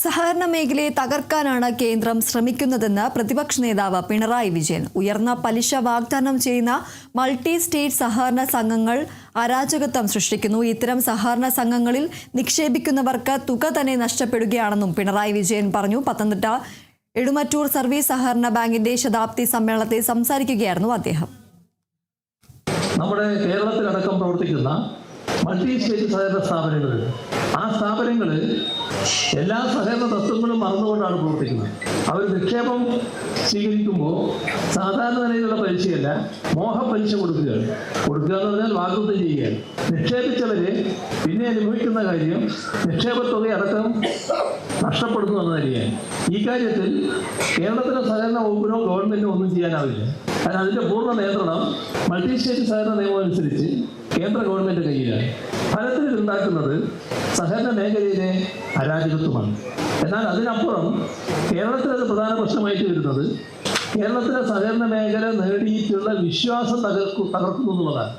സഹകരണ മേഖലയെ തകർക്കാനാണ് കേന്ദ്രം ശ്രമിക്കുന്നതെന്ന് പ്രതിപക്ഷ നേതാവ് പിണറായി വിജയൻ. ഉയർന്ന പലിശ വാഗ്ദാനം ചെയ്യുന്ന മൾട്ടി സ്റ്റേറ്റ് സഹകരണ സംഘങ്ങൾ അരാജകത്വം സൃഷ്ടിക്കുന്നു. ഇത്തരം സഹകരണ സംഘങ്ങളിൽ നിക്ഷേപിക്കുന്നവർക്ക് തുക തന്നെ നഷ്ടപ്പെടുകയാണെന്നും പിണറായി വിജയൻ പറഞ്ഞു. പത്തനംതിട്ട എഴുമറ്റൂർ സർവീസ് സഹകരണ ബാങ്കിന്റെ ശതാബ്ദി സമ്മേളനത്തിൽ സംസാരിക്കുകയായിരുന്നു അദ്ദേഹം. നമ്മുടെ കേരളത്തിലടക്കം പ്രവർത്തിക്കുന്ന മൾട്ടി സ്റ്റേറ്റ് സഹകരണ സ്ഥാപനങ്ങൾ, ആ സ്ഥാപനങ്ങൾ എല്ലാ സഹകരണ തത്വങ്ങളും മറന്നുകൊണ്ടാണ് പ്രവർത്തിക്കുന്നത്. അവർ നിക്ഷേപം സ്വീകരിക്കുമ്പോൾ സാധാരണ നിലയിലുള്ള പലിശയല്ല, മോഹപലിശ കൊടുക്കുക എന്ന് പറഞ്ഞാൽ വാഗ്ദത്തം ചെയ്യുകയാണ്. നിക്ഷേപിച്ചവര് പിന്നെ അനുഭവിക്കുന്ന കാര്യം നിക്ഷേപത്തുക അടക്കം നഷ്ടപ്പെടുന്നു എന്നറിയാൻ. ഈ കാര്യത്തിൽ കേരളത്തിലെ സഹകരണ വകുപ്പിനോ ഗവൺമെന്റിനോ ഒന്നും ചെയ്യാനാവില്ല. കാരണം അതിന്റെ പൂർണ്ണ നിയന്ത്രണം മൾട്ടി സ്റ്റേറ്റ് സഹകരണ നിയമം അനുസരിച്ച് കേന്ദ്ര ഗവൺമെന്റ് കയ്യിലാണ്. ഫലത്തിൽ ഇതുണ്ടാക്കുന്നത് സഹകരണ മേഖലയിലെ അരാജകത്വമാണ്. എന്നാൽ അതിനപ്പുറം കേരളത്തിലത് പ്രധാന പ്രശ്നമായിട്ട് വരുന്നത് കേരളത്തിലെ സഹകരണ മേഖല നേടിയിട്ടുള്ള വിശ്വാസം തകർക്കുന്നു എന്നുള്ളതാണ്.